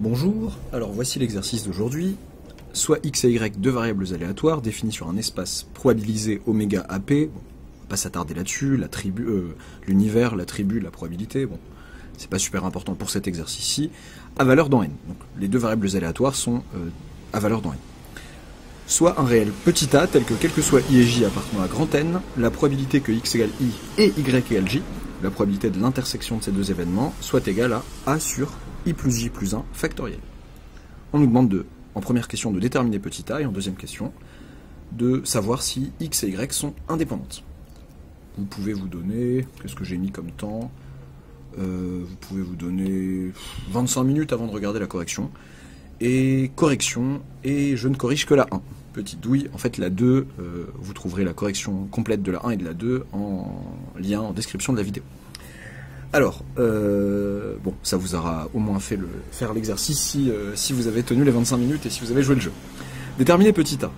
Bonjour, alors voici l'exercice d'aujourd'hui. Soit x et y, deux variables aléatoires définies sur un espace probabilisé oméga AP. Bon, on va pas s'attarder là-dessus, l'univers, l'attribut, la probabilité, bon, c'est pas super important pour cet exercice-ci, à valeur dans n. Donc les deux variables aléatoires sont à valeur dans n. Soit un réel petit a tel que quel que soit i et j appartenant à grand N, la probabilité que x égale i et y égale j, la probabilité de l'intersection de ces deux événements, soit égale à a sur i plus j plus 1 factoriel. On nous demande en première question de déterminer petit a et en deuxième question de savoir si x et y sont indépendantes. Vous pouvez vous donner, qu'est-ce que j'ai mis comme temps, vous pouvez vous donner 25 minutes avant de regarder la correction. Et correction, et je ne corrige que la 1. Petite douille, en fait la 2, vous trouverez la correction complète de la 1 et de la 2 en lien en description de la vidéo. Alors, bon, ça vous aura au moins fait faire l'exercice si vous avez tenu les 25 minutes et si vous avez joué le jeu. Déterminer petit a.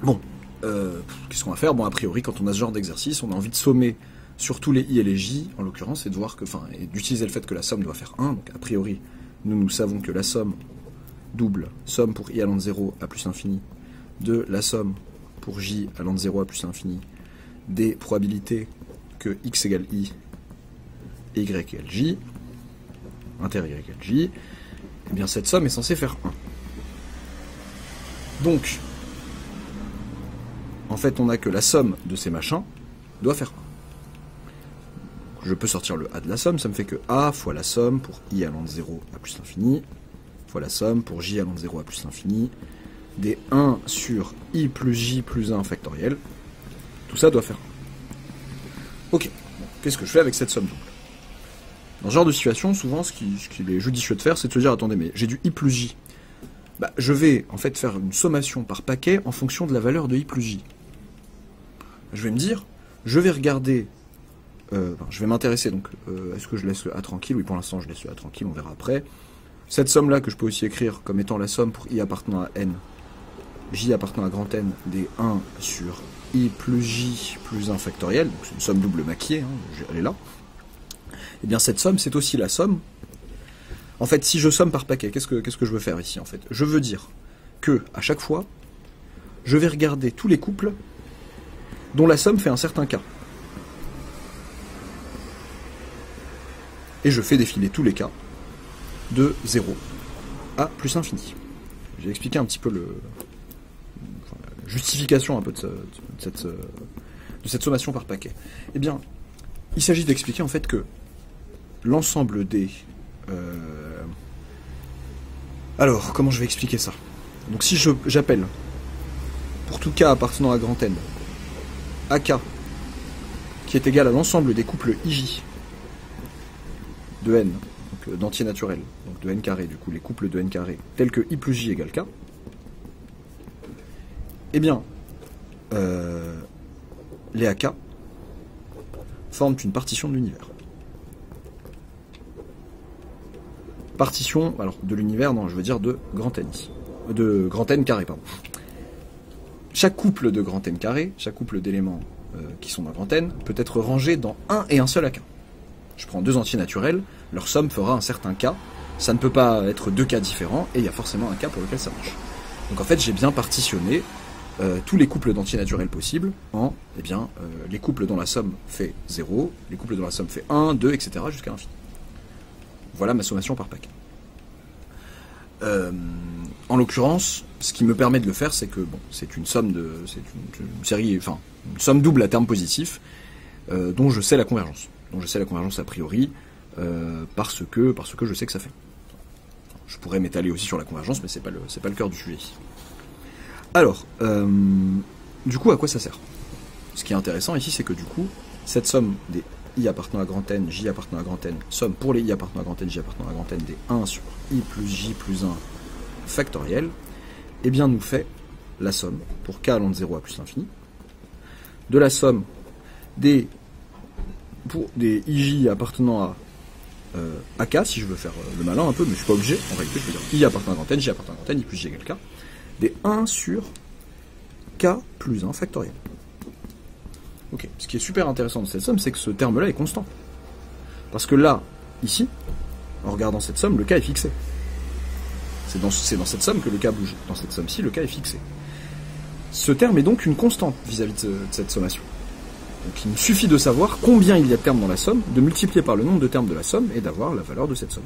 Bon, qu'est-ce qu'on va faire? Bon, a priori, quand on a ce genre d'exercice, on a envie de sommer sur tous les i et les j, en l'occurrence, et de voir que, et d'utiliser le fait que la somme doit faire 1. Donc, a priori, nous savons que la somme double somme pour i allant de 0 à plus infini de la somme pour j allant de 0 à plus infini des probabilités que x égale i et y égale j, inter y égale j, et bien cette somme est censée faire 1. Donc, en fait, on a que la somme de ces machins doit faire 1. Je peux sortir le a de la somme, ça me fait que a fois la somme pour i allant de 0 à plus l'infini, fois la somme pour j allant de 0 à plus l'infini, des 1 sur i plus j plus 1 factoriel. Tout ça doit faire 1. Ok, bon, qu'est-ce que je fais avec cette somme double? Dans ce genre de situation, souvent, ce qu'il est judicieux de faire, c'est de se dire, attendez, mais j'ai du i plus j. Bah, je vais en fait faire une sommation par paquet en fonction de la valeur de i plus j. Je vais me dire, je vais regarder, je vais m'intéresser, donc, est-ce que je laisse le a tranquille? Oui, pour l'instant, je laisse le a tranquille, on verra après. Cette somme-là, que je peux aussi écrire comme étant la somme pour i appartenant à n, j appartenant à grand N, des 1 sur i plus j plus 1 factoriel, donc c'est une somme double maquillée, hein, elle est là. Et bien cette somme, c'est aussi la somme. En fait, si je somme par paquet, qu'est-ce que je veux faire ici, en fait? Je veux dire que, à chaque fois, je vais regarder tous les couples dont la somme fait un certain cas. Et je fais défiler tous les cas de 0 à plus infini. J'ai expliqué un petit peu la justification un peu de cette sommation par paquet. Eh bien, il s'agit d'expliquer en fait que l'ensemble des... Alors, comment je vais expliquer ça? Donc si j'appelle, pour tout cas appartenant à grand N, AK, qui est égal à l'ensemble des couples IJ de N, d'entier naturel, donc de n carré, du coup les couples de n carré, tels que i plus j égale k, eh bien, les AK forment une partition de l'univers. Partition, alors de l'univers, non, je veux dire de grand N ici. De grand N carré, pardon. Chaque couple de grand N carré, chaque couple d'éléments qui sont dans grand N, peut être rangé dans un et un seul AK. Je prends deux entiers naturels, leur somme fera un certain cas, ça ne peut pas être deux cas différents, et il y a forcément un cas pour lequel ça marche. Donc en fait, j'ai bien partitionné tous les couples d'entiers naturels possibles en les couples dont la somme fait 0, les couples dont la somme fait 1, 2, etc. jusqu'à l'infini. Voilà ma sommation par paquet. En l'occurrence, ce qui me permet de le faire, c'est que bon, c'est une somme une série, enfin une somme double à terme positif dont je sais la convergence. Donc je sais la convergence a priori parce que je sais que ça fait. Je pourrais m'étaler aussi sur la convergence, mais c'est pas le cœur du sujet ici. Alors, du coup, à quoi ça sert? Ce qui est intéressant ici, c'est que du coup, cette somme des i appartenant à grand N, j appartenant à grand N, somme pour les i appartenant à grand N, j appartenant à grand N des 1 sur i plus j plus 1 factoriel, eh bien nous fait la somme pour k allant de 0 à plus l'infini, de la somme pour des ij appartenant à AK, si je veux faire le malin un peu, mais je suis pas obligé, en réalité je peux dire i appartenant à grand N, j appartenant à grand N, i plus j égale k, des 1 sur k plus 1 factoriel. Ok, ce qui est super intéressant de cette somme, c'est que ce terme-là est constant. Parce que là, ici, en regardant cette somme, le k est fixé. C'est dans cette somme que le K bouge. Dans cette somme-ci, le K est fixé. Ce terme est donc une constante vis-à-vis de cette sommation. Donc il me suffit de savoir combien il y a de termes dans la somme, de multiplier par le nombre de termes de la somme et d'avoir la valeur de cette somme.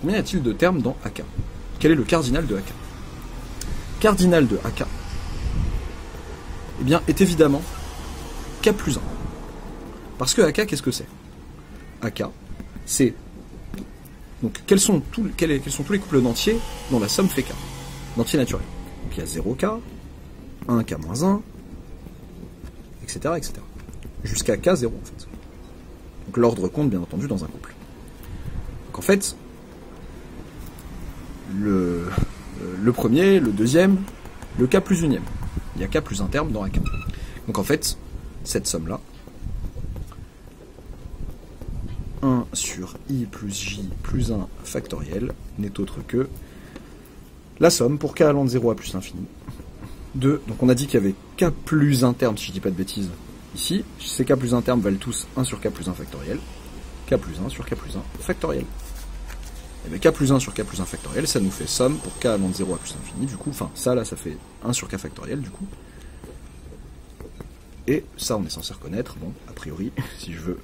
Combien y a-t-il de termes dans AK? Quel est le cardinal de AK? Cardinal de AK, eh bien, est évidemment K plus 1. Parce que AK, qu'est-ce que c'est? AK, c'est... Donc, quels sont tous les couples d'entiers dont la somme fait K? D'entiers naturels. Donc, il y a 0K, 1K moins 1, etc., etc. Jusqu'à K0, en fait. Donc, l'ordre compte, bien entendu, dans un couple. Donc, en fait, le premier, le deuxième, le K plus unième. Il y a K plus un terme dans AK. Donc, en fait, cette somme-là, 1 sur I plus J plus 1 factoriel n'est autre que la somme pour K allant de 0 à plus l'infini. Donc on a dit qu'il y avait K plus 1 terme, si je dis pas de bêtises, ici. Ces K plus 1 termes valent tous 1 sur K plus 1 factoriel. K plus 1 sur K plus 1 factoriel. Et bien K plus 1 sur K plus 1 factoriel, ça nous fait somme pour K allant de 0 à plus l'infini, du coup, enfin ça là, ça fait 1 sur K factoriel, du coup. Et ça, on est censé reconnaître, bon, a priori, si je veux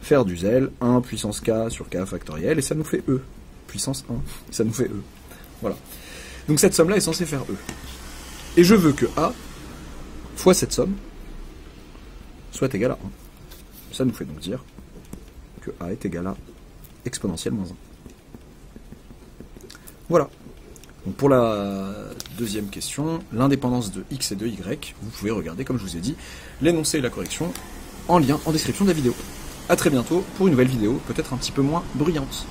faire du zèle, 1 puissance K sur K factoriel, et ça nous fait E. Puissance 1, ça nous fait E. Voilà. Donc cette somme-là est censée faire E. Et je veux que A fois cette somme soit égal à 1. Ça nous fait donc dire que A est égal à exponentielle moins 1. Voilà. Donc pour la deuxième question, l'indépendance de X et de Y, vous pouvez regarder, comme je vous ai dit, l'énoncé et la correction en lien en description de la vidéo. A très bientôt pour une nouvelle vidéo, peut-être un petit peu moins bruyante.